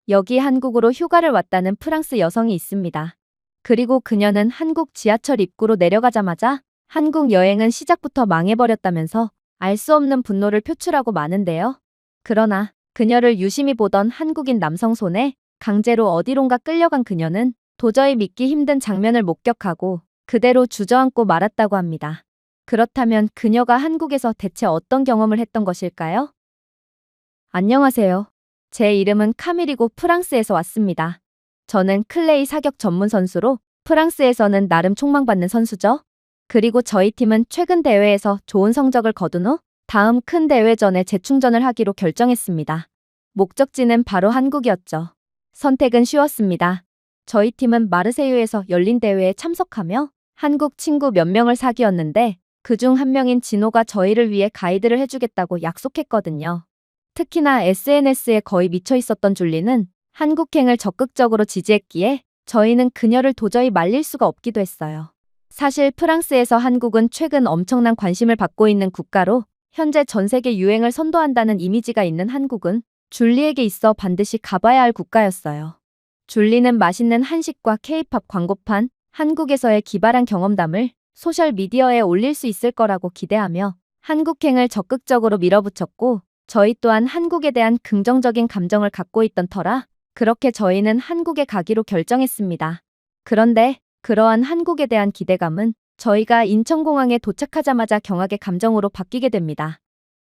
여기 한국으로 휴가를 왔다는 프랑스 여성이 있습니다. 그리고 그녀는 한국 지하철 입구로 내려가자마자 한국 여행은 시작부터 망해버렸다면서 알 수 없는 분노를 표출하고 마는데요. 그러나 그녀를 유심히 보던 한국인 남성 손에 강제로 어디론가 끌려간 그녀는 도저히 믿기 힘든 장면을 목격하고 그대로 주저앉고 말았다고 합니다. 그렇다면 그녀가 한국에서 대체 어떤 경험을 했던 것일까요? 안녕하세요. 제 이름은 카밀이고 프랑스에서 왔습니다. 저는 클레이 사격 전문 선수로 프랑스에서는 나름 촉망받는 선수죠. 그리고 저희 팀은 최근 대회에서 좋은 성적을 거둔 후 다음 큰 대회 전에 재충전을 하기로 결정했습니다. 목적지는 바로 한국이었죠. 선택은 쉬웠습니다. 저희 팀은 마르세유에서 열린 대회에 참석하며 한국 친구 몇 명을 사귀었는데 그중 한 명인 진호가 저희를 위해 가이드를 해주겠다고 약속했거든요. 특히나 SNS에 거의 미쳐 있었던 줄리는 한국행을 적극적으로 지지했기에 저희는 그녀를 도저히 말릴 수가 없기도 했어요. 사실 프랑스에서 한국은 최근 엄청난 관심을 받고 있는 국가로 현재 전 세계 유행을 선도한다는 이미지가 있는 한국은 줄리에게 있어 반드시 가봐야 할 국가였어요. 줄리는 맛있는 한식과 K-팝 광고판, 한국에서의 기발한 경험담을 소셜미디어에 올릴 수 있을 거라고 기대하며 한국행을 적극적으로 밀어붙였고 저희 또한 한국에 대한 긍정적인 감정을 갖고 있던 터라 그렇게 저희는 한국에 가기로 결정했습니다. 그런데 그러한 한국에 대한 기대감은 저희가 인천공항에 도착하자마자 경악의 감정으로 바뀌게 됩니다.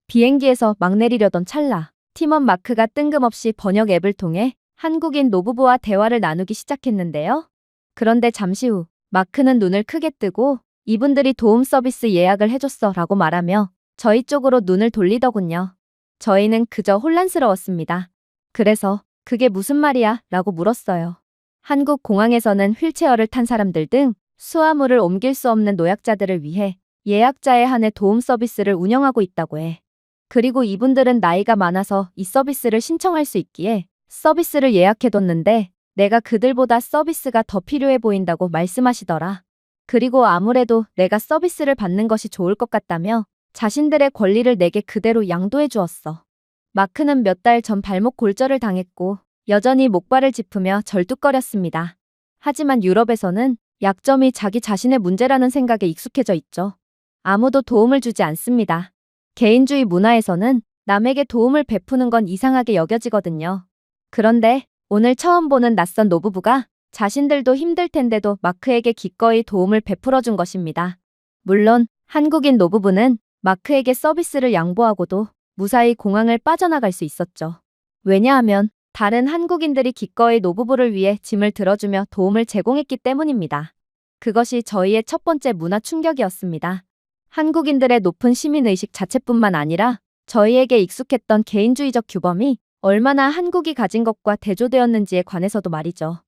비행기에서 막 내리려던 찰나 팀원 마크가 뜬금없이 번역 앱을 통해 한국인 노부부와 대화를 나누기 시작했는데요. 그런데 잠시 후 마크는 눈을 크게 뜨고 이분들이 도움 서비스 예약을 해줬어 라고 말하며 저희 쪽으로 눈을 돌리더군요. 저희는 그저 혼란스러웠습니다. 그래서 그게 무슨 말이야? 라고 물었어요. 한국 공항에서는 휠체어를 탄 사람들 등 수화물을 옮길 수 없는 노약자들을 위해 예약자에 한해 도움 서비스를 운영하고 있다고 해. 그리고 이분들은 나이가 많아서 이 서비스를 신청할 수 있기에 서비스를 예약해뒀는데 내가 그들보다 서비스가 더 필요해 보인다고 말씀하시더라. 그리고 아무래도 내가 서비스를 받는 것이 좋을 것 같다며 자신들의 권리를 내게 그대로 양도해 주었어. 마크는 몇 달 전 발목 골절을 당했고 여전히 목발을 짚으며 절뚝거렸습니다. 하지만 유럽에서는 약점이 자기 자신의 문제라는 생각에 익숙해져 있죠. 아무도 도움을 주지 않습니다. 개인주의 문화에서는 남에게 도움을 베푸는 건 이상하게 여겨지거든요. 그런데 오늘 처음 보는 낯선 노부부가 자신들도 힘들 텐데도 마크에게 기꺼이 도움을 베풀어 준 것입니다. 물론 한국인 노부부는 마크에게 서비스를 양보하고도 무사히 공항을 빠져나갈 수 있었죠. 왜냐하면 다른 한국인들이 기꺼이 노부부를 위해 짐을 들어주며 도움을 제공했기 때문입니다. 그것이 저희의 첫 번째 문화 충격이었습니다. 한국인들의 높은 시민의식 자체뿐만 아니라 저희에게 익숙했던 개인주의적 규범이 얼마나 한국이 가진 것과 대조되었는지에 관해서도 말이죠.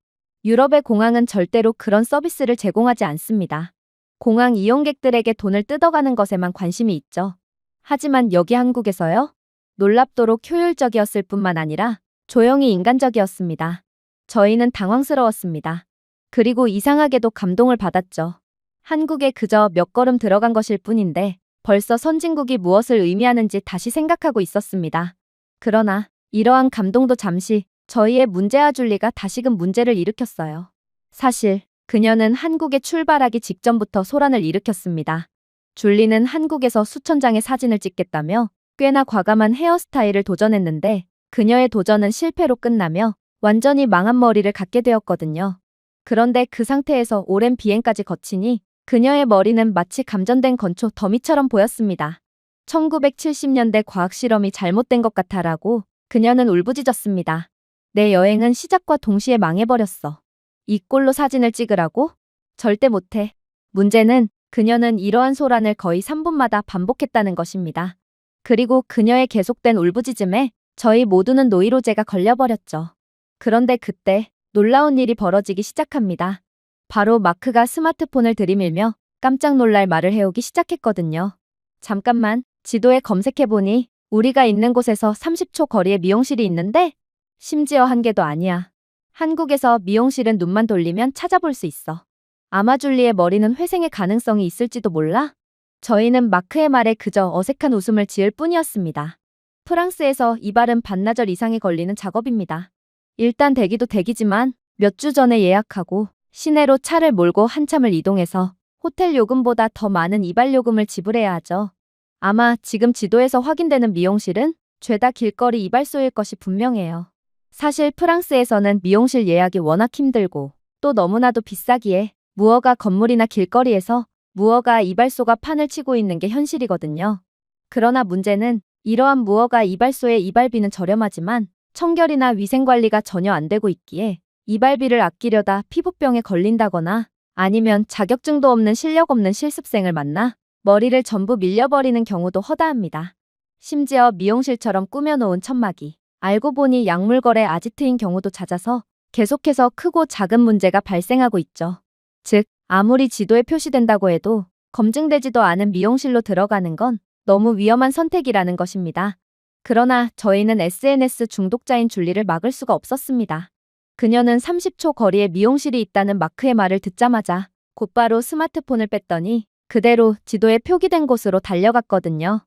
유럽의 공항은 절대로 그런 서비스를 제공하지 않습니다. 공항 이용객들에게 돈을 뜯어가는 것에만 관심이 있죠. 하지만 여기 한국에서요? 놀랍도록 효율적이었을 뿐만 아니라 조용히 인간적이었습니다. 저희는 당황스러웠습니다. 그리고 이상하게도 감동을 받았죠. 한국에 그저 몇 걸음 들어간 것일 뿐인데 벌써 선진국이 무엇을 의미하는지 다시 생각하고 있었습니다. 그러나 이러한 감동도 잠시 저희의 문제아 줄리가 다시금 문제를 일으켰어요. 사실 그녀는 한국에 출발하기 직전부터 소란을 일으켰습니다. 줄리는 한국에서 수천 장의 사진을 찍겠다며 꽤나 과감한 헤어스타일을 도전했는데 그녀의 도전은 실패로 끝나며 완전히 망한 머리를 갖게 되었거든요. 그런데 그 상태에서 오랜 비행까지 거치니 그녀의 머리는 마치 감전된 건초 더미처럼 보였습니다. 1970년대 과학실험이 잘못된 것 같아라고 그녀는 울부짖었습니다. 내 여행은 시작과 동시에 망해버렸어. 이 꼴로 사진을 찍으라고? 절대 못해. 문제는 그녀는 이러한 소란을 거의 3분마다 반복했다는 것입니다. 그리고 그녀의 계속된 울부짖음에 저희 모두는 노이로제가 걸려버렸죠. 그런데 그때 놀라운 일이 벌어지기 시작합니다. 바로 마크가 스마트폰을 들이밀며 깜짝 놀랄 말을 해오기 시작했거든요. 잠깐만, 지도에 검색해보니 우리가 있는 곳에서 30초 거리에 미용실이 있는데 심지어 한 개도 아니야. 한국에서 미용실은 눈만 돌리면 찾아볼 수 있어. 아마 줄리의 머리는 회생의 가능성이 있을지도 몰라? 저희는 마크의 말에 그저 어색한 웃음을 지을 뿐이었습니다. 프랑스에서 이발은 반나절 이상이 걸리는 작업입니다. 일단 대기도 대기지만 몇 주 전에 예약하고 시내로 차를 몰고 한참을 이동해서 호텔 요금보다 더 많은 이발 요금을 지불해야 하죠. 아마 지금 지도에서 확인되는 미용실은 죄다 길거리 이발소일 것이 분명해요. 사실 프랑스에서는 미용실 예약이 워낙 힘들고 또 너무나도 비싸기에 무허가 건물이나 길거리에서 무허가 이발소가 판을 치고 있는 게 현실이거든요. 그러나 문제는 이러한 무허가 이발소의 이발비는 저렴하지만 청결이나 위생관리가 전혀 안 되고 있기에 이발비를 아끼려다 피부병에 걸린다거나 아니면 자격증도 없는 실력 없는 실습생을 만나 머리를 전부 밀려버리는 경우도 허다합니다. 심지어 미용실처럼 꾸며놓은 천막이 알고 보니 약물거래 아지트인 경우도 잦아서 계속해서 크고 작은 문제가 발생하고 있죠. 즉, 아무리 지도에 표시된다고 해도 검증되지도 않은 미용실로 들어가는 건 너무 위험한 선택이라는 것입니다. 그러나 저희는 SNS 중독자인 줄리를 막을 수가 없었습니다. 그녀는 30초 거리에 미용실이 있다는 마크의 말을 듣자마자 곧바로 스마트폰을 뺐더니 그대로 지도에 표기된 곳으로 달려갔거든요.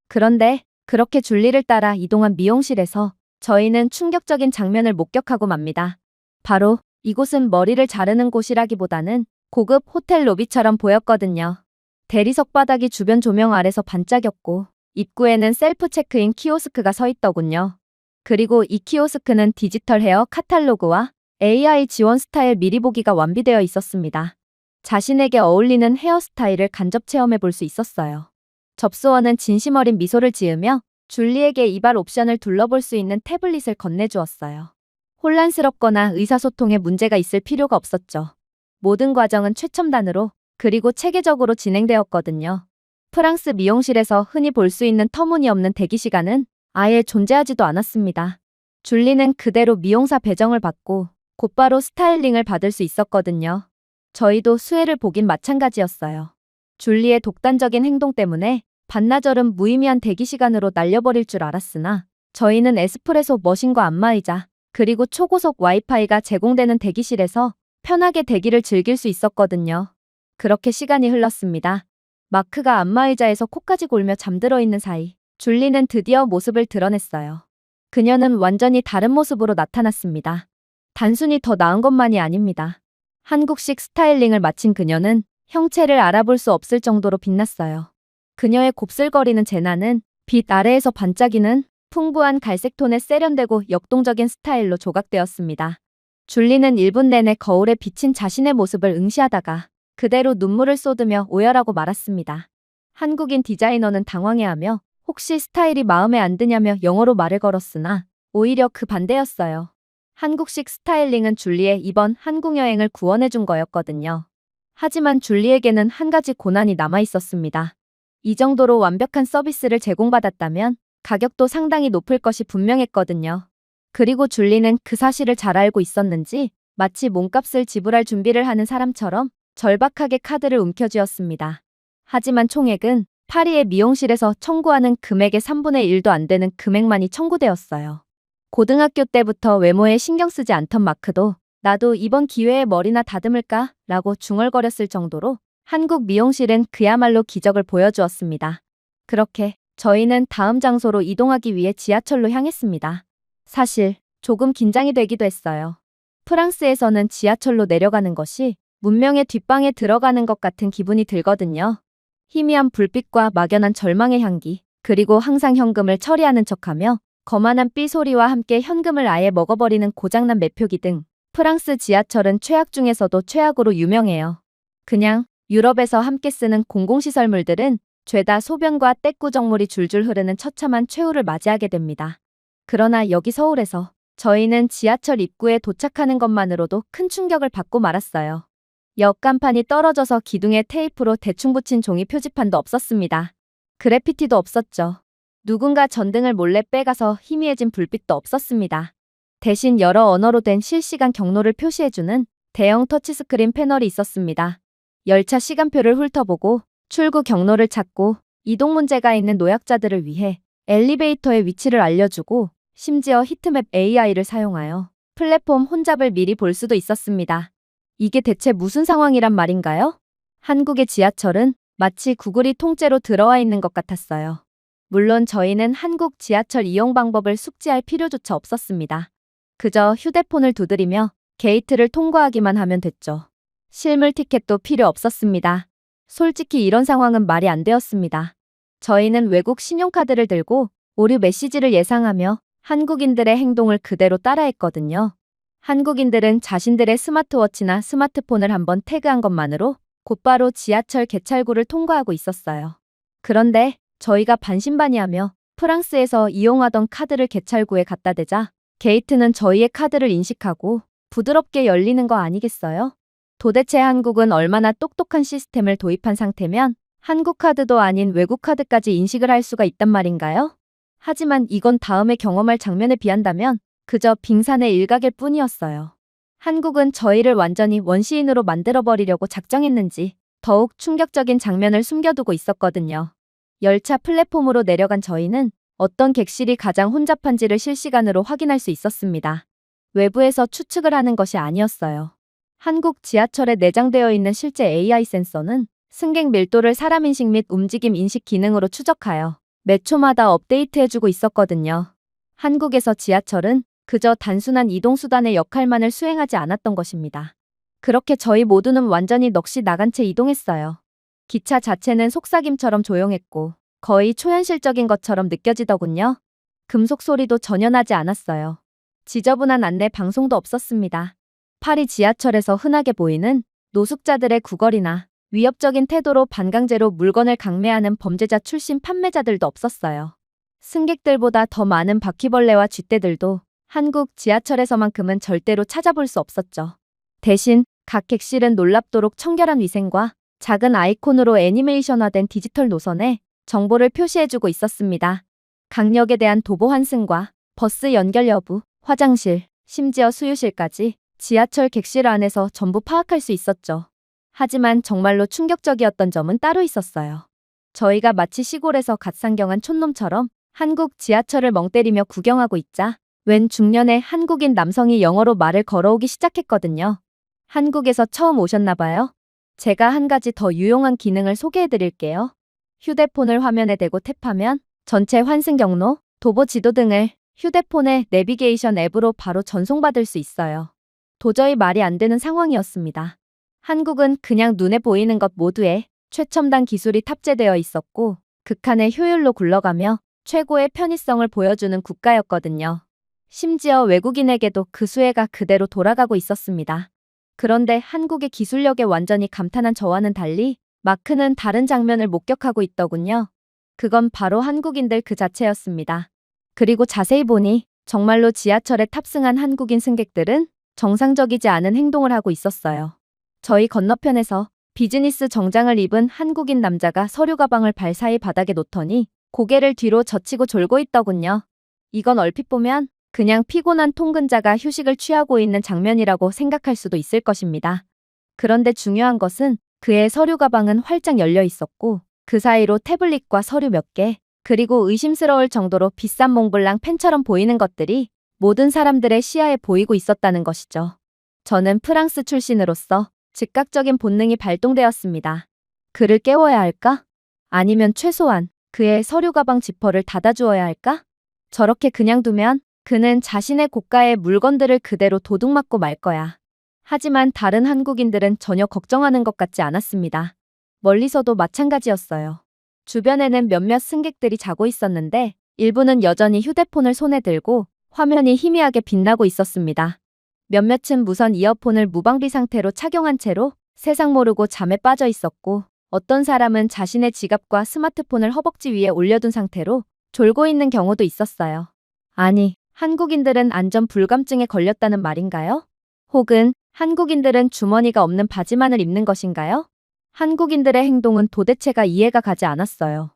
그런데 그렇게 줄리를 따라 이동한 미용실에서 저희는 충격적인 장면을 목격하고 맙니다. 바로 이곳은 머리를 자르는 곳이라기보다는 고급 호텔 로비처럼 보였거든요. 대리석 바닥이 주변 조명 아래서 반짝였고 입구에는 셀프 체크인 키오스크가 서 있더군요. 그리고 이 키오스크는 디지털 헤어 카탈로그와 AI 지원 스타일 미리 보기가 완비되어 있었습니다. 자신에게 어울리는 헤어스타일을 간접 체험해 볼 수 있었어요. 접수원은 진심 어린 미소를 지으며 줄리에게 이발 옵션을 둘러볼 수 있는 태블릿을 건네주었어요. 혼란스럽거나 의사소통에 문제가 있을 필요가 없었죠. 모든 과정은 최첨단으로 그리고 체계적으로 진행되었거든요. 프랑스 미용실에서 흔히 볼 수 있는 터무니없는 대기 시간은 아예 존재하지도 않았습니다. 줄리는 그대로 미용사 배정을 받고 곧바로 스타일링을 받을 수 있었거든요. 저희도 수혜를 보긴 마찬가지였어요. 줄리의 독단적인 행동 때문에 반나절은 무의미한 대기 시간으로 날려버릴 줄 알았으나 저희는 에스프레소 머신과 안마의자 그리고 초고속 와이파이가 제공되는 대기실에서 편하게 대기를 즐길 수 있었거든요. 그렇게 시간이 흘렀습니다. 마크가 안마의자에서 코까지 골며 잠들어 있는 사이 줄리는 드디어 모습을 드러냈어요. 그녀는 완전히 다른 모습으로 나타났습니다. 단순히 더 나은 것만이 아닙니다. 한국식 스타일링을 마친 그녀는 형체를 알아볼 수 없을 정도로 빛났어요. 그녀의 곱슬거리는 재난은 빛 아래에서 반짝이는 풍부한 갈색 톤의 세련되고 역동적인 스타일로 조각되었습니다. 줄리는 1분 내내 거울에 비친 자신의 모습을 응시하다가 그대로 눈물을 쏟으며 오열하고 말았습니다. 한국인 디자이너는 당황해하며 혹시 스타일이 마음에 안 드냐며 영어로 말을 걸었으나 오히려 그 반대였어요. 한국식 스타일링은 줄리의 이번 한국 여행을 구원해준 거였거든요. 하지만 줄리에게는 한 가지 고난이 남아 있었습니다. 이 정도로 완벽한 서비스를 제공받았다면 가격도 상당히 높을 것이 분명했거든요. 그리고 줄리는 그 사실을 잘 알고 있었는지 마치 몸값을 지불할 준비를 하는 사람처럼 절박하게 카드를 움켜쥐었습니다. 하지만 총액은 파리의 미용실에서 청구하는 금액의 3분의 1도 안 되는 금액만이 청구되었어요. 고등학교 때부터 외모에 신경 쓰지 않던 마크도 나도 이번 기회에 머리나 다듬을까? 라고 중얼거렸을 정도로 한국 미용실은 그야말로 기적을 보여주었습니다. 그렇게 저희는 다음 장소로 이동하기 위해 지하철로 향했습니다. 사실 조금 긴장이 되기도 했어요. 프랑스에서는 지하철로 내려가는 것이 문명의 뒷방에 들어가는 것 같은 기분이 들거든요. 희미한 불빛과 막연한 절망의 향기, 그리고 항상 현금을 처리하는 척하며 거만한 삐 소리와 함께 현금을 아예 먹어버리는 고장난 매표기 등 프랑스 지하철은 최악 중에서도 최악으로 유명해요. 그냥 유럽에서 함께 쓰는 공공시설물들은 죄다 소변과 떼꾸정물이 줄줄 흐르는 처참한 최후를 맞이하게 됩니다. 그러나 여기 서울에서 저희는 지하철 입구에 도착하는 것만으로도 큰 충격을 받고 말았어요. 역 간판이 떨어져서 기둥에 테이프로 대충 붙인 종이 표지판도 없었습니다. 그래피티도 없었죠. 누군가 전등을 몰래 빼가서 희미해진 불빛도 없었습니다. 대신 여러 언어로 된 실시간 경로를 표시해주는 대형 터치스크린 패널이 있었습니다. 열차 시간표를 훑어보고 출구 경로를 찾고 이동 문제가 있는 노약자들을 위해 엘리베이터의 위치를 알려주고 심지어 히트맵 AI를 사용하여 플랫폼 혼잡을 미리 볼 수도 있었습니다. 이게 대체 무슨 상황이란 말인가요? 한국의 지하철은 마치 구글이 통째로 들어와 있는 것 같았어요. 물론 저희는 한국 지하철 이용 방법을 숙지할 필요조차 없었습니다. 그저 휴대폰을 두드리며 게이트를 통과하기만 하면 됐죠. 실물 티켓도 필요 없었습니다. 솔직히 이런 상황은 말이 안 되었습니다. 저희는 외국 신용카드를 들고 오류 메시지를 예상하며 한국인들의 행동을 그대로 따라했거든요. 한국인들은 자신들의 스마트워치나 스마트폰을 한번 태그한 것만으로 곧바로 지하철 개찰구를 통과하고 있었어요. 그런데 저희가 반신반의하며 프랑스에서 이용하던 카드를 개찰구에 갖다 대자 게이트는 저희의 카드를 인식하고 부드럽게 열리는 거 아니겠어요? 도대체 한국은 얼마나 똑똑한 시스템을 도입한 상태면 한국 카드도 아닌 외국 카드까지 인식을 할 수가 있단 말인가요? 하지만 이건 다음에 경험할 장면에 비한다면 그저 빙산의 일각일 뿐이었어요. 한국은 저희를 완전히 원시인으로 만들어버리려고 작정했는지 더욱 충격적인 장면을 숨겨두고 있었거든요. 열차 플랫폼으로 내려간 저희는 어떤 객실이 가장 혼잡한지를 실시간으로 확인할 수 있었습니다. 외부에서 추측을 하는 것이 아니었어요. 한국 지하철에 내장되어 있는 실제 AI 센서는 승객 밀도를 사람 인식 및 움직임 인식 기능으로 추적하여 매 초마다 업데이트해주고 있었거든요. 한국에서 지하철은 그저 단순한 이동수단의 역할만을 수행하지 않았던 것입니다. 그렇게 저희 모두는 완전히 넋이 나간 채 이동했어요. 기차 자체는 속삭임처럼 조용했고 거의 초현실적인 것처럼 느껴지더군요. 금속 소리도 전혀 나지 않았어요. 지저분한 안내 방송도 없었습니다. 파리 지하철에서 흔하게 보이는 노숙자들의 구걸이나 위협적인 태도로 반강제로 물건을 강매하는 범죄자 출신 판매자들도 없었어요. 승객들보다 더 많은 바퀴벌레와 쥐떼들도 한국 지하철에서만큼은 절대로 찾아볼 수 없었죠. 대신 각 객실은 놀랍도록 청결한 위생과 작은 아이콘으로 애니메이션화된 디지털 노선에 정보를 표시해주고 있었습니다. 강력에 대한 도보 환승과 버스 연결 여부, 화장실, 심지어 수유실까지 지하철 객실 안에서 전부 파악할 수 있었죠. 하지만 정말로 충격적이었던 점은 따로 있었어요. 저희가 마치 시골에서 갓 상경한 촌놈처럼 한국 지하철을 멍 때리며 구경하고 있자 웬 중년의 한국인 남성이 영어로 말을 걸어오기 시작했거든요. 한국에서 처음 오셨나 봐요. 제가 한 가지 더 유용한 기능을 소개해 드릴게요. 휴대폰을 화면에 대고 탭하면 전체 환승 경로, 도보 지도 등을 휴대폰의 내비게이션 앱으로 바로 전송받을 수 있어요. 도저히 말이 안 되는 상황이었습니다. 한국은 그냥 눈에 보이는 것 모두에 최첨단 기술이 탑재되어 있었고 극한의 효율로 굴러가며 최고의 편의성을 보여주는 국가였거든요. 심지어 외국인에게도 그 수혜가 그대로 돌아가고 있었습니다. 그런데 한국의 기술력에 완전히 감탄한 저와는 달리 마크는 다른 장면을 목격하고 있더군요. 그건 바로 한국인들 그 자체였습니다. 그리고 자세히 보니 정말로 지하철에 탑승한 한국인 승객들은 정상적이지 않은 행동을 하고 있었어요. 저희 건너편에서 비즈니스 정장을 입은 한국인 남자가 서류 가방을 발 사이 바닥에 놓더니 고개를 뒤로 젖히고 졸고 있더군요. 이건 얼핏 보면 그냥 피곤한 통근자가 휴식을 취하고 있는 장면이라고 생각할 수도 있을 것입니다. 그런데 중요한 것은 그의 서류 가방은 활짝 열려 있었고 그 사이로 태블릿과 서류 몇 개, 그리고 의심스러울 정도로 비싼 몽블랑 펜처럼 보이는 것들이 모든 사람들의 시야에 보이고 있었다는 것이죠. 저는 프랑스 출신으로서 즉각적인 본능이 발동되었습니다. 그를 깨워야 할까? 아니면 최소한 그의 서류 가방 지퍼를 닫아주어야 할까? 저렇게 그냥 두면 그는 자신의 고가의 물건들을 그대로 도둑맞고 말 거야. 하지만 다른 한국인들은 전혀 걱정하는 것 같지 않았습니다. 멀리서도 마찬가지였어요. 주변에는 몇몇 승객들이 자고 있었는데 일부는 여전히 휴대폰을 손에 들고 화면이 희미하게 빛나고 있었습니다. 몇몇은 무선 이어폰을 무방비 상태로 착용한 채로 세상 모르고 잠에 빠져 있었고 어떤 사람은 자신의 지갑과 스마트폰을 허벅지 위에 올려둔 상태로 졸고 있는 경우도 있었어요. 아니, 한국인들은 안전 불감증에 걸렸다는 말인가요? 혹은 한국인들은 주머니가 없는 바지만을 입는 것인가요? 한국인들의 행동은 도대체가 이해가 가지 않았어요.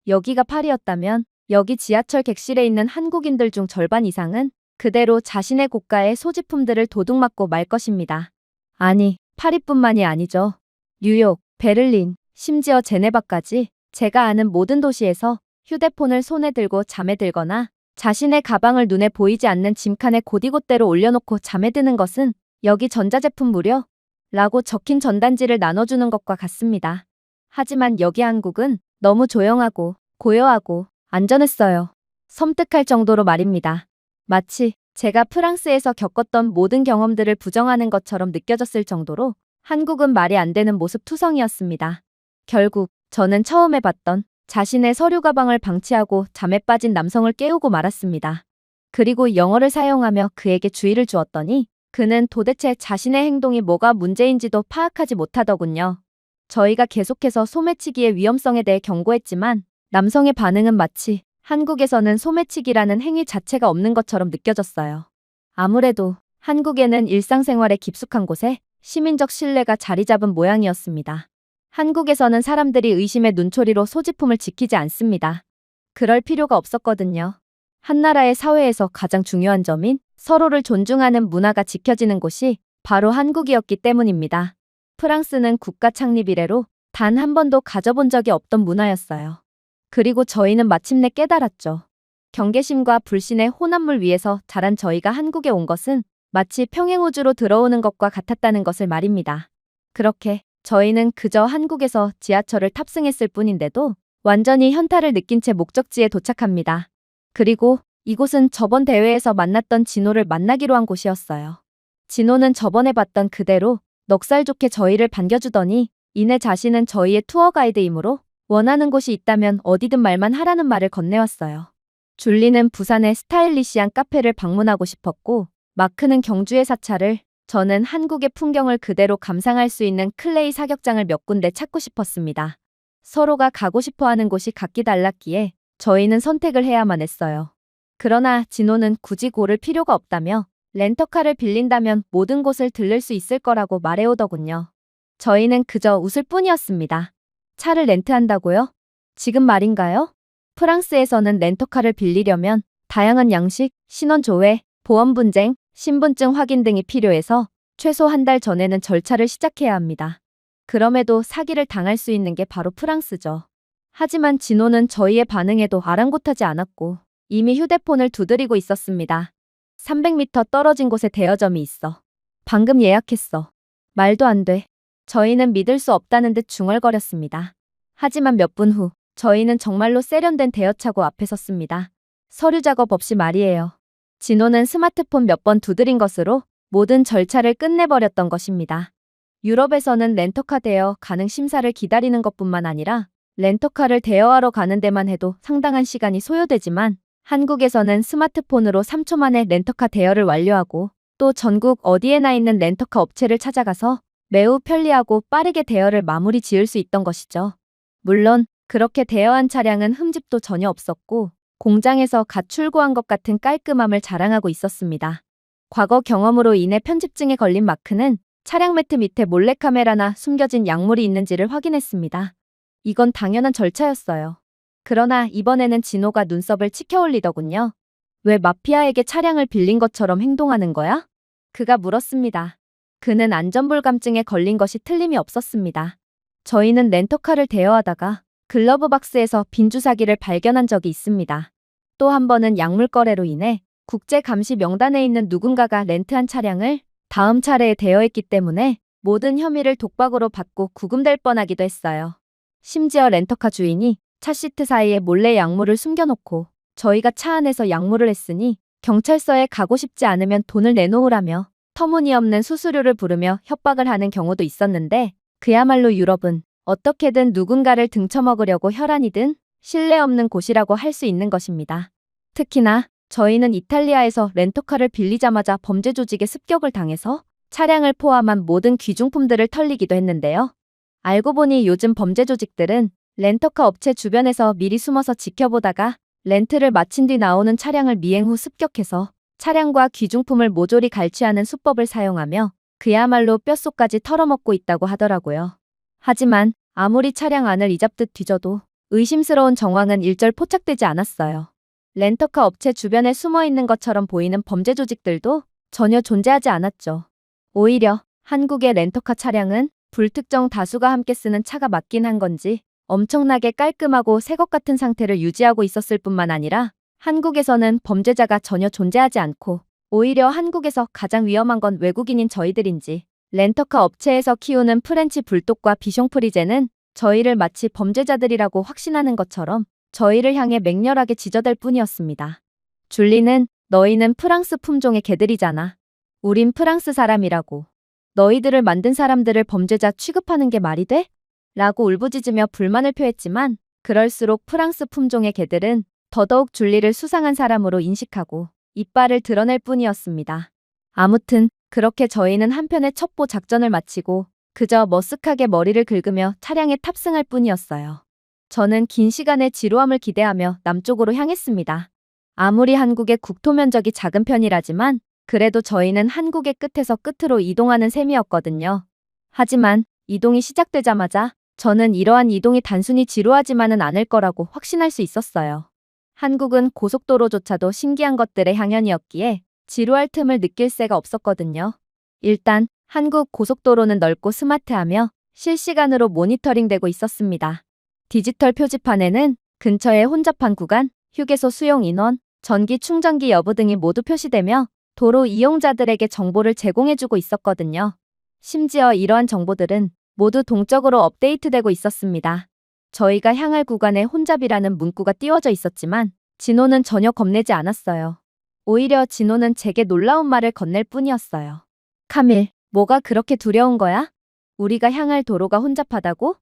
여기가 파리였다면 여기 지하철 객실에 있는 한국인들 중 절반 이상은 그대로 자신의 고가의 소지품들을 도둑맞고 말 것입니다. 아니, 파리뿐만이 아니죠. 뉴욕, 베를린, 심지어 제네바까지 제가 아는 모든 도시에서 휴대폰을 손에 들고 잠에 들거나 자신의 가방을 눈에 보이지 않는 짐칸에 곧이곧대로 올려놓고 잠에 드는 것은 여기 전자제품 무료? 라고 적힌 전단지를 나눠주는 것과 같습니다. 하지만 여기 한국은 너무 조용하고 고요하고 안전했어요. 섬뜩할 정도로 말입니다. 마치 제가 프랑스에서 겪었던 모든 경험들을 부정하는 것처럼 느껴졌을 정도로 한국은 말이 안 되는 모습 투성이었습니다. 결국 저는 처음에 봤던 자신의 서류 가방을 방치하고 잠에 빠진 남성을 깨우고 말았습니다. 그리고 영어를 사용하며 그에게 주의를 주었더니 그는 도대체 자신의 행동이 뭐가 문제인지도 파악하지 못하더군요. 저희가 계속해서 소매치기의 위험성에 대해 경고했지만 남성의 반응은 마치 한국에서는 소매치기라는 행위 자체가 없는 것처럼 느껴졌어요. 아무래도 한국에는 일상생활에 깊숙한 곳에 시민적 신뢰가 자리 잡은 모양이었습니다. 한국에서는 사람들이 의심의 눈초리로 소지품을 지키지 않습니다. 그럴 필요가 없었거든요. 한 나라의 사회에서 가장 중요한 점인 서로를 존중하는 문화가 지켜지는 곳이 바로 한국이었기 때문입니다. 프랑스는 국가 창립 이래로 단 한 번도 가져본 적이 없던 문화였어요. 그리고 저희는 마침내 깨달았죠. 경계심과 불신의 혼합물 위에서 자란 저희가 한국에 온 것은 마치 평행우주로 들어오는 것과 같았다는 것을 말입니다. 그렇게 저희는 그저 한국에서 지하철을 탑승했을 뿐인데도 완전히 현타를 느낀 채 목적지에 도착합니다. 그리고 이곳은 저번 대회에서 만났던 진호를 만나기로 한 곳이었어요. 진호는 저번에 봤던 그대로 넉살 좋게 저희를 반겨주더니 이내 자신은 저희의 투어 가이드이므로 원하는 곳이 있다면 어디든 말만 하라는 말을 건네왔어요. 줄리는 부산의 스타일리시한 카페를 방문하고 싶었고 마크는 경주의 사찰을, 저는 한국의 풍경을 그대로 감상할 수 있는 클레이 사격장을 몇 군데 찾고 싶었습니다. 서로가 가고 싶어하는 곳이 각기 달랐기에 저희는 선택을 해야만 했어요. 그러나 진호는 굳이 고를 필요가 없다며 렌터카를 빌린다면 모든 곳을 들를 수 있을 거라고 말해오더군요. 저희는 그저 웃을 뿐이었습니다. 차를 렌트한다고요? 지금 말인가요? 프랑스에서는 렌터카를 빌리려면 다양한 양식, 신원 조회, 보험 분쟁, 신분증 확인 등이 필요해서 최소 한 달 전에는 절차를 시작해야 합니다. 그럼에도 사기를 당할 수 있는 게 바로 프랑스죠. 하지만 진호는 저희의 반응에도 아랑곳하지 않았고 이미 휴대폰을 두드리고 있었습니다. 300m 떨어진 곳에 대여점이 있어. 방금 예약했어. 말도 안 돼. 저희는 믿을 수 없다는 듯 중얼거렸습니다. 하지만 몇 분 후 저희는 정말로 세련된 대여차고 앞에 섰습니다. 서류 작업 없이 말이에요. 진호는 스마트폰 몇 번 두드린 것으로 모든 절차를 끝내버렸던 것입니다. 유럽에서는 렌터카 대여 가능 심사를 기다리는 것뿐만 아니라 렌터카를 대여하러 가는 데만 해도 상당한 시간이 소요되지만 한국에서는 스마트폰으로 3초 만에 렌터카 대여를 완료하고 또 전국 어디에나 있는 렌터카 업체를 찾아가서 매우 편리하고 빠르게 대여를 마무리 지을 수 있던 것이죠. 물론 그렇게 대여한 차량은 흠집도 전혀 없었고 공장에서 갓 출고한 것 같은 깔끔함을 자랑하고 있었습니다. 과거 경험으로 인해 편집증에 걸린 마크는 차량 매트 밑에 몰래카메라나 숨겨진 약물이 있는지를 확인했습니다. 이건 당연한 절차였어요. 그러나 이번에는 진호가 눈썹을 치켜올리더군요. 왜 마피아에게 차량을 빌린 것처럼 행동하는 거야? 그가 물었습니다. 그는 안전불감증에 걸린 것이 틀림이 없었습니다. 저희는 렌터카를 대여하다가 글러브 박스에서 빈주사기를 발견한 적이 있습니다. 또 한 번은 약물 거래로 인해 국제감시 명단에 있는 누군가가 렌트한 차량을 다음 차례에 대여했기 때문에 모든 혐의를 독박으로 받고 구금될 뻔하기도 했어요. 심지어 렌터카 주인이 차 시트 사이에 몰래 약물을 숨겨놓고 저희가 차 안에서 약물을 했으니 경찰서에 가고 싶지 않으면 돈을 내놓으라며 터무니없는 수수료를 부르며 협박을 하는 경우도 있었는데 그야말로 유럽은 어떻게든 누군가를 등쳐먹으려고 혈안이든 신뢰 없는 곳이라고 할 수 있는 것입니다. 특히나 저희는 이탈리아에서 렌터카를 빌리자마자 범죄 조직의 습격을 당해서 차량을 포함한 모든 귀중품들을 털리기도 했는데요. 알고 보니 요즘 범죄 조직들은 렌터카 업체 주변에서 미리 숨어서 지켜보다가 렌트를 마친 뒤 나오는 차량을 미행 후 습격해서 차량과 귀중품을 모조리 갈취하는 수법을 사용하며 그야말로 뼛속까지 털어먹고 있다고 하더라고요. 하지만 아무리 차량 안을 이잡듯 뒤져도 의심스러운 정황은 일절 포착되지 않았어요. 렌터카 업체 주변에 숨어 있는 것처럼 보이는 범죄 조직들도 전혀 존재하지 않았죠. 오히려 한국의 렌터카 차량은 불특정 다수가 함께 쓰는 차가 맞긴 한 건지 엄청나게 깔끔하고 새 것 같은 상태를 유지하고 있었을 뿐만 아니라 한국에서는 범죄자가 전혀 존재하지 않고 오히려 한국에서 가장 위험한 건 외국인인 저희들인지 렌터카 업체에서 키우는 프렌치 불독과 비숑 프리제는 저희를 마치 범죄자들이라고 확신하는 것처럼 저희를 향해 맹렬하게 지저댈 뿐이었습니다. 줄리는 너희는 프랑스 품종의 개들이잖아. 우린 프랑스 사람이라고. 너희들을 만든 사람들을 범죄자 취급하는 게 말이 돼? 라고 울부짖으며 불만을 표했지만 그럴수록 프랑스 품종의 개들은 더더욱 줄리를 수상한 사람으로 인식하고 이빨을 드러낼 뿐이었습니다. 아무튼 그렇게 저희는 한편의 첩보 작전을 마치고 그저 머쓱하게 머리를 긁으며 차량에 탑승할 뿐이었어요. 저는 긴 시간의 지루함을 기대하며 남쪽으로 향했습니다. 아무리 한국의 국토 면적이 작은 편이라지만 그래도 저희는 한국의 끝에서 끝으로 이동하는 셈이었거든요. 하지만 이동이 시작되자마자 저는 이러한 이동이 단순히 지루하지만은 않을 거라고 확신할 수 있었어요. 한국은 고속도로조차도 신기한 것들의 향연이었기에 지루할 틈을 느낄 새가 없었거든요. 일단 한국 고속도로는 넓고 스마트하며 실시간으로 모니터링되고 있었습니다. 디지털 표지판에는 근처의 혼잡한 구간, 휴게소 수용 인원, 전기 충전기 여부 등이 모두 표시되며 도로 이용자들에게 정보를 제공해주고 있었거든요. 심지어 이러한 정보들은 모두 동적으로 업데이트되고 있었습니다. 저희가 향할 구간에 혼잡이라는 문구가 띄워져 있었지만 진호는 전혀 겁내지 않았어요. 오히려 진호는 제게 놀라운 말을 건넬 뿐이었어요. 카밀, 뭐가 그렇게 두려운 거야? 우리가 향할 도로가 혼잡하다고?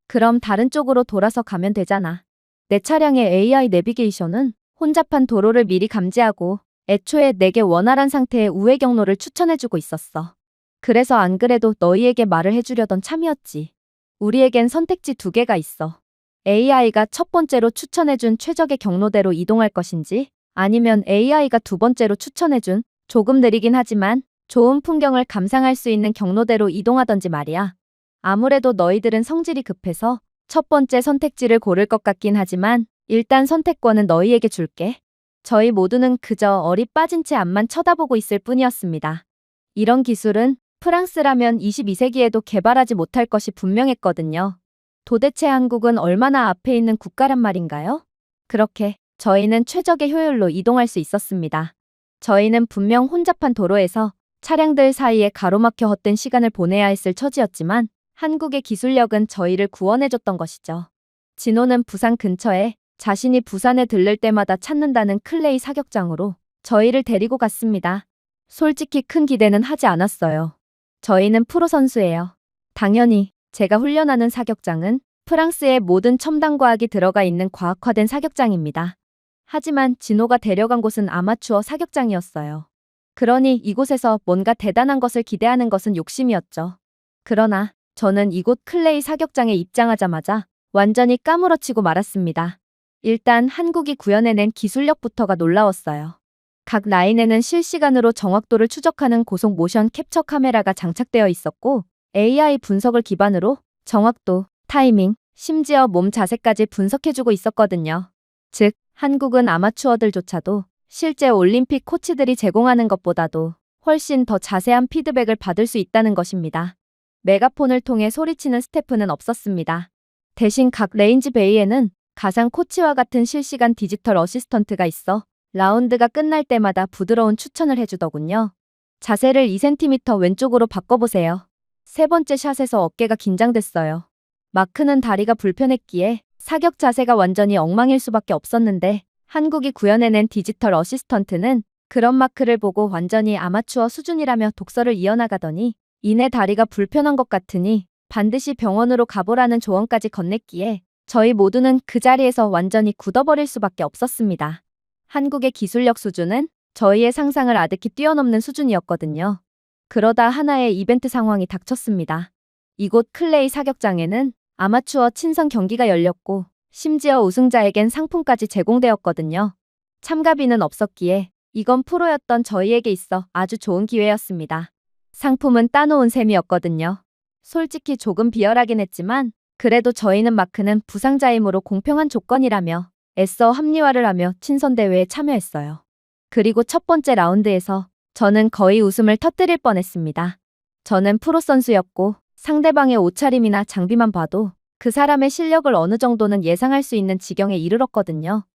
그럼 다른 쪽으로 돌아서 가면 되잖아. 내 차량의 AI 내비게이션은 혼잡한 도로를 미리 감지하고 애초에 내게 원활한 상태의 우회 경로를 추천해주고 있었어. 그래서 안 그래도 너희에게 말을 해주려던 참이었지. 우리에겐 선택지 2개가 있어. AI가 첫 번째로 추천해준 최적의 경로대로 이동할 것인지 아니면 AI가 두 번째로 추천해준 조금 느리긴 하지만 좋은 풍경을 감상할 수 있는 경로대로 이동하던지 말이야. 아무래도 너희들은 성질이 급해서 첫 번째 선택지를 고를 것 같긴 하지만 일단 선택권은 너희에게 줄게. 저희 모두는 그저 어리 빠진 채 앞만 쳐다보고 있을 뿐이었습니다. 이런 기술은 프랑스라면 22세기에도 개발하지 못할 것이 분명했거든요. 도대체 한국은 얼마나 앞에 있는 국가란 말인가요? 그렇게 저희는 최적의 효율로 이동할 수 있었습니다. 저희는 분명 혼잡한 도로에서 차량들 사이에 가로막혀 헛된 시간을 보내야 했을 처지였지만 한국의 기술력은 저희를 구원해줬던 것이죠. 진호는 부산 근처에 자신이 부산에 들를 때마다 찾는다는 클레이 사격장으로 저희를 데리고 갔습니다. 솔직히 큰 기대는 하지 않았어요. 저희는 프로 선수예요. 당연히 제가 훈련하는 사격장은 프랑스의 모든 첨단 과학이 들어가 있는 과학화된 사격장입니다. 하지만 진호가 데려간 곳은 아마추어 사격장이었어요. 그러니 이곳에서 뭔가 대단한 것을 기대하는 것은 욕심이었죠. 그러나 저는 이곳 클레이 사격장에 입장하자마자 완전히 까무러치고 말았습니다. 일단 한국이 구현해낸 기술력부터가 놀라웠어요. 각 라인에는 실시간으로 정확도를 추적하는 고속 모션 캡처 카메라가 장착되어 있었고 AI 분석을 기반으로 정확도, 타이밍, 심지어 몸 자세까지 분석해주고 있었거든요. 즉, 한국은 아마추어들조차도 실제 올림픽 코치들이 제공하는 것보다도 훨씬 더 자세한 피드백을 받을 수 있다는 것입니다. 메가폰을 통해 소리치는 스태프는 없었습니다. 대신 각 레인지 베이에는 가상 코치와 같은 실시간 디지털 어시스턴트가 있어 라운드가 끝날 때마다 부드러운 추천을 해주더군요. 자세를 2cm 왼쪽으로 바꿔보세요. 세 번째 샷에서 어깨가 긴장됐어요. 마크는 다리가 불편했기에 사격 자세가 완전히 엉망일 수밖에 없었는데 한국이 구현해낸 디지털 어시스턴트는 그런 마크를 보고 완전히 아마추어 수준이라며 독서를 이어나가더니 이내 다리가 불편한 것 같으니 반드시 병원으로 가보라는 조언까지 건넸기에 저희 모두는 그 자리에서 완전히 굳어버릴 수밖에 없었습니다. 한국의 기술력 수준은 저희의 상상을 아득히 뛰어넘는 수준이었거든요. 그러다 하나의 이벤트 상황이 닥쳤습니다. 이곳 클레이 사격장에는 아마추어 친선 경기가 열렸고 심지어 우승자에겐 상품까지 제공되었거든요. 참가비는 없었기에 이건 프로였던 저희에게 있어 아주 좋은 기회였습니다. 상품은 따놓은 셈이었거든요. 솔직히 조금 비열하긴 했지만 그래도 저희는 마크는 부상자이므로 공평한 조건이라며 애써 합리화를 하며 친선대회에 참여했어요. 그리고 첫 번째 라운드에서 저는 거의 웃음을 터뜨릴 뻔했습니다. 저는 프로 선수였고 상대방의 옷차림이나 장비만 봐도 그 사람의 실력을 어느 정도는 예상할 수 있는 지경에 이르렀거든요.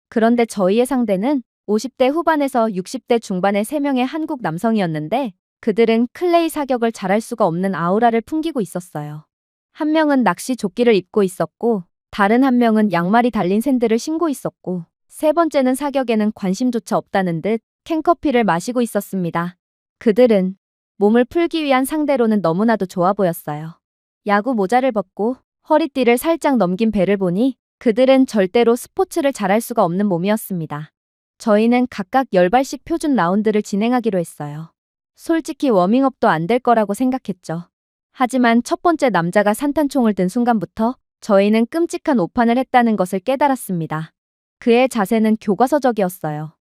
그런데 저희의 상대는 50대 후반에서 60대 중반의 3명의 한국 남성이었는데 그들은 클레이 사격을 잘할 수가 없는 아우라를 풍기고 있었어요. 한 명은 낚시 조끼를 입고 있었고 다른 한 명은 양말이 달린 샌들을 신고 있었고 세 번째는 사격에는 관심조차 없다는 듯 캔커피를 마시고 있었습니다. 그들은 몸을 풀기 위한 상대로는 너무나도 좋아 보였어요. 야구 모자를 벗고 허리띠를 살짝 넘긴 배를 보니 그들은 절대로 스포츠를 잘할 수가 없는 몸이었습니다. 저희는 각각 10발씩 표준 라운드를 진행하기로 했어요. 솔직히 워밍업도 안 될 거라고 생각했죠. 하지만 첫 번째 남자가 산탄총을 든 순간부터 저희는 끔찍한 오판을 했다는 것을 깨달았습니다. 그의 자세는 교과서적이었어요.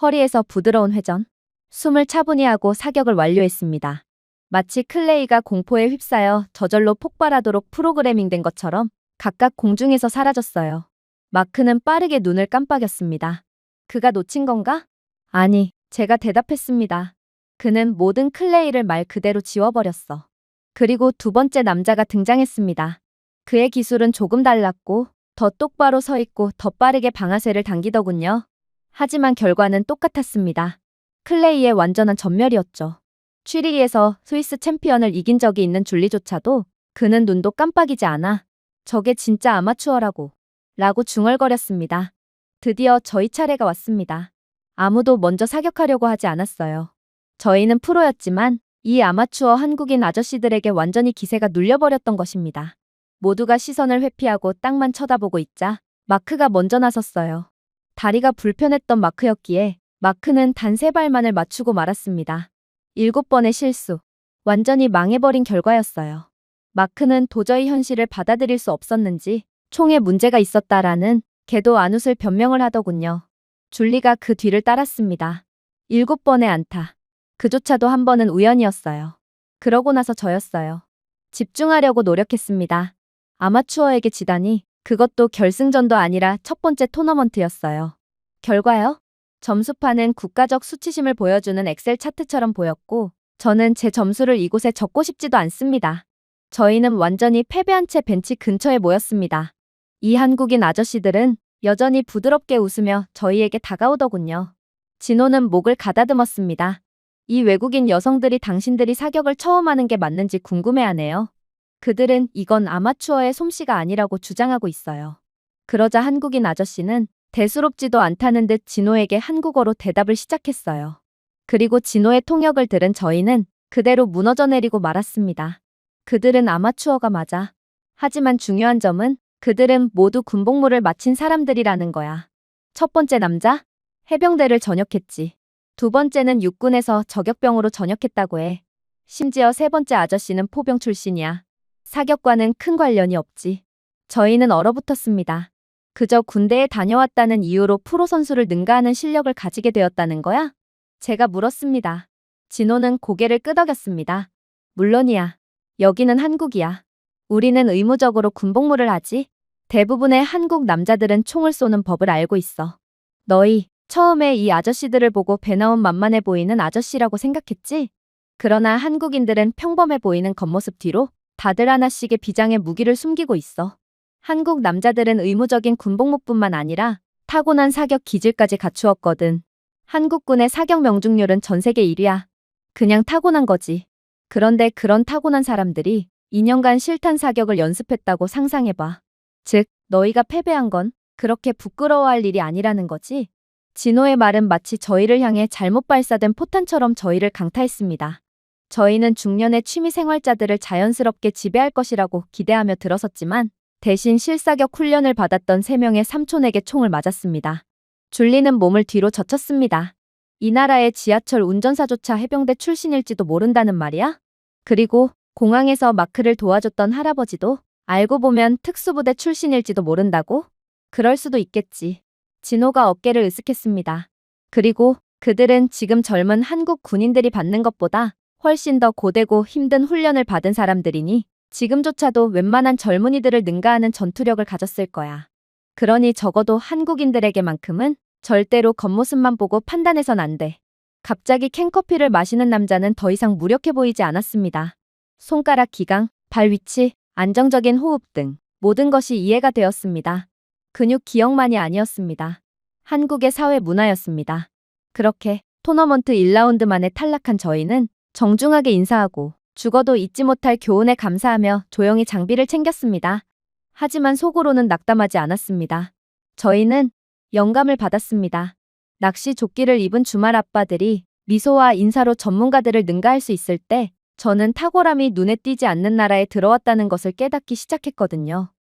허리에서 부드러운 회전, 숨을 차분히 하고 사격을 완료했습니다. 마치 클레이가 공포에 휩싸여 저절로 폭발하도록 프로그래밍된 것처럼 각각 공중에서 사라졌어요. 마크는 빠르게 눈을 깜빡였습니다. 그가 놓친 건가? 아니, 제가 대답했습니다. 그는 모든 클레이를 말 그대로 지워버렸어. 그리고 두 번째 남자가 등장했습니다. 그의 기술은 조금 달랐고 더 똑바로 서 있고 더 빠르게 방아쇠를 당기더군요. 하지만 결과는 똑같았습니다. 클레이의 완전한 전멸이었죠. 취리기에서 스위스 챔피언을 이긴 적이 있는 줄리조차도 그는 눈도 깜빡이지 않아 저게 진짜 아마추어라고 라고 중얼거렸습니다. 드디어 저희 차례가 왔습니다. 아무도 먼저 사격하려고 하지 않았어요. 저희는 프로였지만 이 아마추어 한국인 아저씨들에게 완전히 기세가 눌려버렸던 것입니다. 모두가 시선을 회피하고 땅만 쳐다보고 있자 마크가 먼저 나섰어요. 다리가 불편했던 마크였기에 마크는 단 3발만을 맞추고 말았습니다. 7번의 실수. 완전히 망해버린 결과였어요. 마크는 도저히 현실을 받아들일 수 없었는지 총에 문제가 있었다라는 개도 안 웃을 변명을 하더군요. 줄리가 그 뒤를 따랐습니다. 7번의 안타. 그조차도 한 번은 우연이었어요. 그러고 나서 저였어요. 집중하려고 노력했습니다. 아마추어에게 지다니 그것도 결승전도 아니라 첫 번째 토너먼트였어요. 결과요? 점수판은 국가적 수치심을 보여주는 엑셀 차트처럼 보였고 저는 제 점수를 이곳에 적고 싶지도 않습니다. 저희는 완전히 패배한 채 벤치 근처에 모였습니다. 이 한국인 아저씨들은 여전히 부드럽게 웃으며 저희에게 다가오더군요. 진호는 목을 가다듬었습니다. 이 외국인 여성들이 당신들이 사격을 처음 하는 게 맞는지 궁금해하네요. 그들은 이건 아마추어의 솜씨가 아니라고 주장하고 있어요. 그러자 한국인 아저씨는 대수롭지도 않다는 듯 진호에게 한국어로 대답을 시작했어요. 그리고 진호의 통역을 들은 저희는 그대로 무너져 내리고 말았습니다. 그들은 아마추어가 맞아. 하지만 중요한 점은 그들은 모두 군복무를 마친 사람들이라는 거야. 첫 번째 남자? 해병대를 전역했지. 두 번째는 육군에서 저격병으로 전역했다고 해. 심지어 세 번째 아저씨는 포병 출신이야. 사격과는 큰 관련이 없지. 저희는 얼어붙었습니다. 그저 군대에 다녀왔다는 이유로 프로 선수를 능가하는 실력을 가지게 되었다는 거야? 제가 물었습니다. 진호는 고개를 끄덕였습니다. 물론이야. 여기는 한국이야. 우리는 의무적으로 군복무를 하지. 대부분의 한국 남자들은 총을 쏘는 법을 알고 있어. 너희 처음에 이 아저씨들을 보고 배 나온 만만해 보이는 아저씨라고 생각했지? 그러나 한국인들은 평범해 보이는 겉모습 뒤로 다들 하나씩의 비장의 무기를 숨기고 있어. 한국 남자들은 의무적인 군복무뿐만 아니라 타고난 사격 기질까지 갖추었거든. 한국군의 사격 명중률은 전 세계 1위야. 그냥 타고난 거지. 그런데 그런 타고난 사람들이 2년간 실탄 사격을 연습했다고 상상해봐. 즉, 너희가 패배한 건 그렇게 부끄러워할 일이 아니라는 거지. 진호의 말은 마치 저희를 향해 잘못 발사된 포탄처럼 저희를 강타했습니다. 저희는 중년의 취미 생활자들을 자연스럽게 지배할 것이라고 기대하며 들어섰지만 대신 실사격 훈련을 받았던 3명의 삼촌에게 총을 맞았습니다. 줄리는 몸을 뒤로 젖혔습니다. 이 나라의 지하철 운전사조차 해병대 출신일지도 모른다는 말이야? 그리고 공항에서 마크를 도와줬던 할아버지도 알고 보면 특수부대 출신일지도 모른다고? 그럴 수도 있겠지. 진호가 어깨를 으쓱했습니다. 그리고 그들은 지금 젊은 한국 군인들이 받는 것보다 훨씬 더 고되고 힘든 훈련을 받은 사람들이니 지금조차도 웬만한 젊은이들을 능가하는 전투력을 가졌을 거야. 그러니 적어도 한국인들에게만큼은 절대로 겉모습만 보고 판단해선 안 돼. 갑자기 캔커피를 마시는 남자는 더 이상 무력해 보이지 않았습니다. 손가락 기강, 발 위치, 안정적인 호흡 등 모든 것이 이해가 되었습니다. 근육 기억만이 아니었습니다. 한국의 사회 문화였습니다. 그렇게 토너먼트 1라운드 만에 탈락한 저희는 정중하게 인사하고 죽어도 잊지 못할 교훈에 감사하며 조용히 장비를 챙겼습니다. 하지만 속으로는 낙담하지 않았습니다. 저희는 영감을 받았습니다. 낚시 조끼를 입은 주말 아빠들이 미소와 인사로 전문가들을 능가할 수 있을 때 저는 탁월함이 눈에 띄지 않는 나라에 들어왔다는 것을 깨닫기 시작했거든요.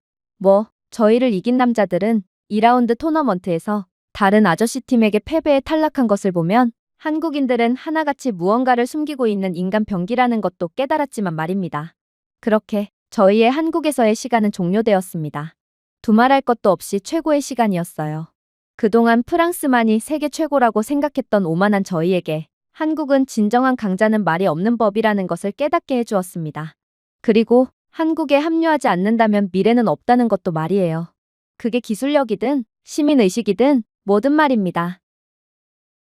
저희를 이긴 남자들은 2라운드 토너먼트에서 다른 아저씨 팀에게 패배에 탈락한 것을 보면 한국인들은 하나같이 무언가를 숨기고 있는 인간 병기라는 것도 깨달았지만 말입니다. 그렇게 저희의 한국에서의 시간은 종료되었습니다. 두말할 것도 없이 최고의 시간이었어요. 그동안 프랑스만이 세계 최고라고 생각했던 오만한 저희에게 한국은 진정한 강자는 말이 없는 법이라는 것을 깨닫게 해주었습니다. 그리고 한국에 합류하지 않는다면 미래는 없다는 것도 말이에요. 그게 기술력이든 시민의식이든 뭐든 말입니다.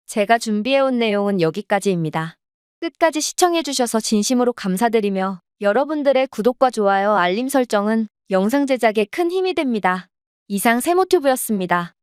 제가 준비해온 내용은 여기까지입니다. 끝까지 시청해주셔서 진심으로 감사드리며 여러분들의 구독과 좋아요, 알림 설정은 영상 제작에 큰 힘이 됩니다. 이상 세모튜브였습니다.